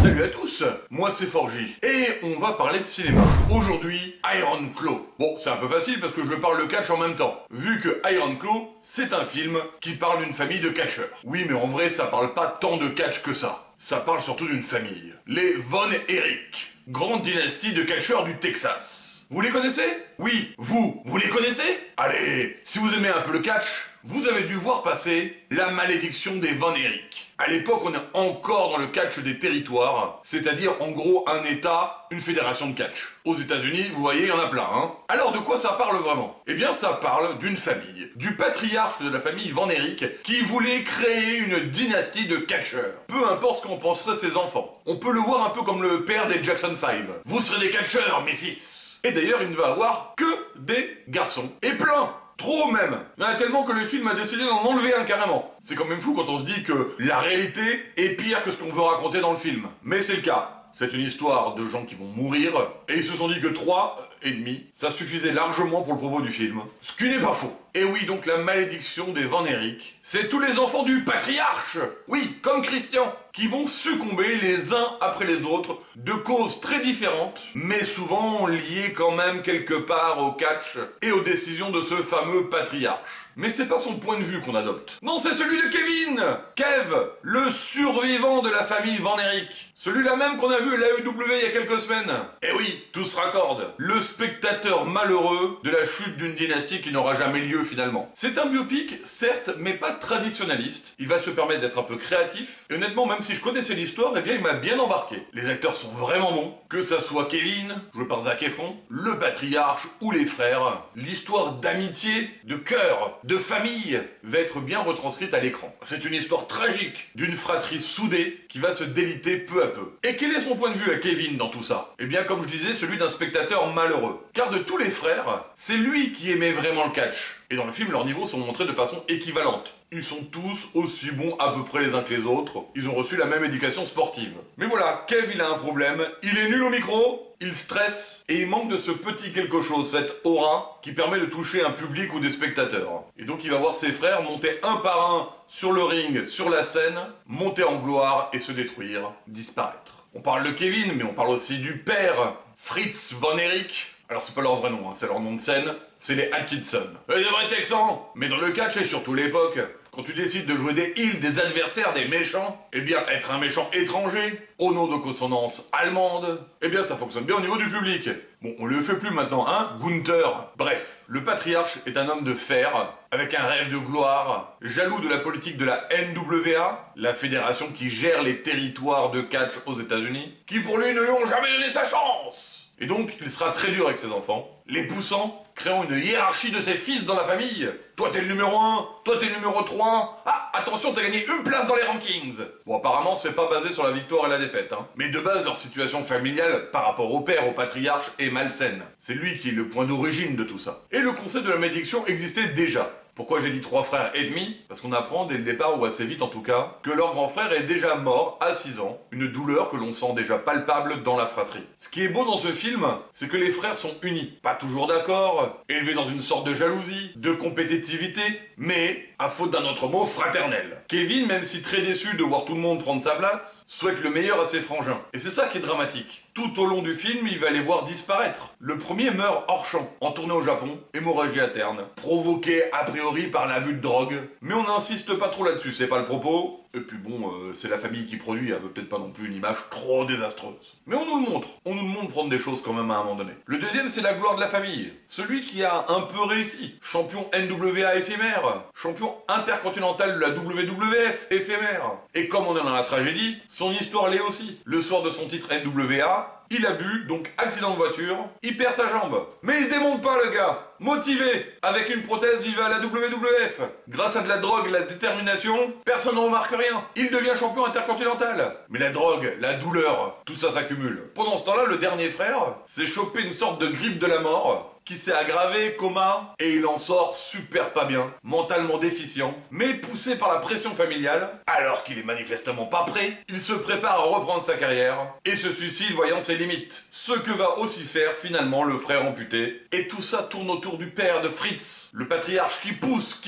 Salut à tous, moi c'est Forgy, et on va parler de cinéma. Aujourd'hui, Iron Claw. Bon, c'est un peu facile parce que je parle de catch en même temps, vu que Iron Claw, c'est un film qui parle d'une famille de catcheurs. Oui, mais en vrai, ça parle pas tant de catch que ça. Ça parle surtout d'une famille. Les Von Erich, grande dynastie de catcheurs du Texas. Vous les connaissez? Oui, vous les connaissez? Allez, si vous aimez un peu le catch, vous avez dû voir passer la malédiction des Von Erich. À l'époque, on est encore dans le catch des territoires, c'est-à-dire en gros un état, une fédération de catch. Aux États-Unis, vous voyez, il y en a plein, hein. Alors de quoi ça parle vraiment? Eh bien, ça parle d'une famille, du patriarche de la famille Von Erich, qui voulait créer une dynastie de catcheurs. Peu importe ce qu'en penseraient ses enfants. On peut le voir un peu comme le père des Jackson 5. Vous serez des catcheurs, mes fils. Et d'ailleurs, il ne va avoir que des garçons. Et plein. Trop même. Il y en a tellement que le film a décidé d'en enlever un carrément. C'est quand même fou quand on se dit que la réalité est pire que ce qu'on veut raconter dans le film. Mais c'est le cas. C'est une histoire de gens qui vont mourir, et ils se sont dit que 3 et demi, ça suffisait largement pour le propos du film. Ce qui n'est pas faux. Et oui, donc la malédiction des Von Erich, c'est tous les enfants du patriarche, oui, comme Christian, qui vont succomber les uns après les autres, de causes très différentes, mais souvent liées quand même quelque part au catch et aux décisions de ce fameux patriarche. Mais c'est pas son point de vue qu'on adopte. Non, c'est celui de Kevin! Kev, le survivant de la famille Von Erich. Celui-là même qu'on a vu à l'AEW il y a quelques semaines. Eh oui, tout se raccorde. Le spectateur malheureux de la chute d'une dynastie qui n'aura jamais lieu finalement. C'est un biopic, certes, mais pas traditionnaliste. Il va se permettre d'être un peu créatif. Et honnêtement, même si je connaissais l'histoire, eh bien il m'a bien embarqué. Les acteurs sont vraiment bons. Que ça soit Kevin, joué par Zac Efron, le patriarche ou les frères. L'histoire d'amitié, de cœur, de famille va être bien retranscrite à l'écran. C'est une histoire tragique d'une fratrie soudée qui va se déliter peu à peu. Et quel est son point de vue à Kevin dans tout ça? Eh bien, comme je disais, celui d'un spectateur malheureux. Car de tous les frères, c'est lui qui aimait vraiment le catch. Et dans le film, leurs niveaux sont montrés de façon équivalente. Ils sont tous aussi bons à peu près les uns que les autres. Ils ont reçu la même éducation sportive. Mais voilà, Kev, il a un problème. Il est nul au micro, il stresse, et il manque de ce petit quelque chose, cette aura, qui permet de toucher un public ou des spectateurs. Et donc il va voir ses frères monter un par un sur le ring, sur la scène, monter en gloire et se détruire, disparaître. On parle de Kevin, mais on parle aussi du père, Fritz Von Erich. Alors c'est pas leur vrai nom, hein, c'est leur nom de scène, c'est les Atkinson. Des vrais Texans. Mais dans le catch et surtout l'époque, quand tu décides de jouer des heels, des adversaires, des méchants, eh bien être un méchant étranger, au nom de consonance allemande, eh bien ça fonctionne bien au niveau du public. Bon, on le fait plus maintenant, hein, Gunther. Bref, le patriarche est un homme de fer, avec un rêve de gloire, jaloux de la politique de la NWA, la fédération qui gère les territoires de catch aux États-Unis, qui pour lui ne lui ont jamais donné sa chance. Et donc, il sera très dur avec ses enfants, les poussant, créant une hiérarchie de ses fils dans la famille. Toi t'es le numéro 1, toi t'es le numéro 3. Ah, attention, t'as gagné une place dans les rankings. Bon, apparemment, c'est pas basé sur la victoire et la défaite, hein. Mais de base, leur situation familiale, par rapport au père, au patriarche, est malsaine. C'est lui qui est le point d'origine de tout ça. Et le concept de la malédiction existait déjà. Pourquoi j'ai dit 3 frères et demi? Parce qu'on apprend dès le départ, ou assez vite en tout cas, que leur grand frère est déjà mort à 6 ans, une douleur que l'on sent déjà palpable dans la fratrie. Ce qui est beau dans ce film, c'est que les frères sont unis, pas toujours d'accord, élevés dans une sorte de jalousie, de compétitivité, mais, à faute d'un autre mot, fraternel. Kevin, même si très déçu de voir tout le monde prendre sa place, souhaite le meilleur à ses frangins. Et c'est ça qui est dramatique. Tout au long du film, il va les voir disparaître. Le premier meurt hors champ, en tournée au Japon, hémorragie interne, provoquée a priori par l'abus de drogue. Mais on n'insiste pas trop là-dessus, c'est pas le propos. Et puis bon, c'est la famille qui produit, elle veut peut-être pas non plus une image trop désastreuse. Mais on nous le montre prendre des choses quand même à un moment donné. Le deuxième, c'est la gloire de la famille. Celui qui a un peu réussi. Champion NWA éphémère, champion intercontinental de la WWF éphémère. Et comme on est dans la tragédie, son histoire l'est aussi. Le soir de son titre NWA, il a bu, donc accident de voiture, il perd sa jambe. Mais il se démonte pas le gars. Motivé, avec une prothèse, il va à la WWF. Grâce à de la drogue et la détermination, personne ne remarque rien. Il devient champion intercontinental. Mais la drogue, la douleur, tout ça s'accumule. Pendant ce temps-là, le dernier frère s'est chopé une sorte de grippe de la mort, qui s'est aggravé, coma, et il en sort super pas bien, mentalement déficient, mais poussé par la pression familiale, alors qu'il est manifestement pas prêt, il se prépare à reprendre sa carrière, et se suicide voyant ses limites. Ce que va aussi faire finalement le frère amputé, et tout ça tourne autour du père de Fritz, le patriarche qui pousse,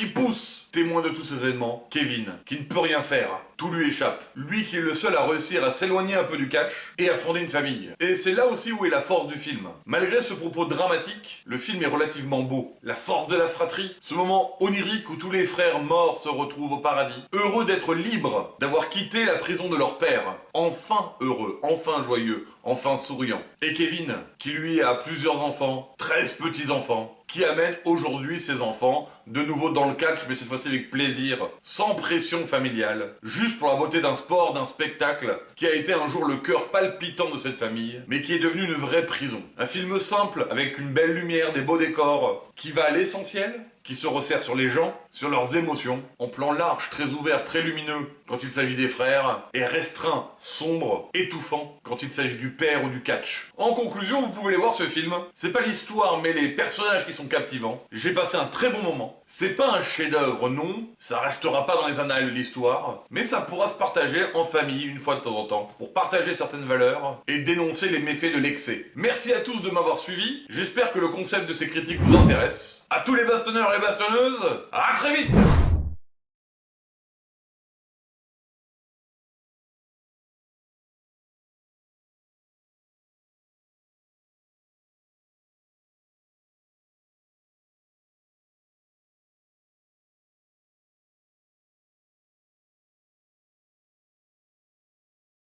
témoin de tous ces événements, Kevin, qui ne peut rien faire, tout lui échappe. Lui qui est le seul à réussir à s'éloigner un peu du catch et à fonder une famille. Et c'est là aussi où est la force du film. Malgré ce propos dramatique, le film est relativement beau. La force de la fratrie, ce moment onirique où tous les frères morts se retrouvent au paradis, heureux d'être libres, d'avoir quitté la prison de leur père, enfin heureux, enfin joyeux, enfin souriant. Et Kevin, qui lui a plusieurs enfants, 13 petits-enfants, qui amène aujourd'hui ses enfants de nouveau dans le catch, mais cette fois-ci avec plaisir, sans pression familiale, juste pour la beauté d'un sport, d'un spectacle, qui a été un jour le cœur palpitant de cette famille, mais qui est devenu une vraie prison. Un film simple, avec une belle lumière, des beaux décors, qui va à l'essentiel, qui se resserre sur les gens, sur leurs émotions, en plan large, très ouvert, très lumineux quand il s'agit des frères, et restreint, sombre, étouffant quand il s'agit du père ou du catch. En conclusion, vous pouvez aller voir ce film. C'est pas l'histoire, mais les personnages qui sont captivants. J'ai passé un très bon moment. C'est pas un chef-d'œuvre, non. Ça restera pas dans les annales de l'histoire, mais ça pourra se partager en famille une fois de temps en temps, pour partager certaines valeurs et dénoncer les méfaits de l'excès. Merci à tous de m'avoir suivi. J'espère que le concept de ces critiques vous intéresse. À tous les bastonneurs et bastonneuses, à très vite!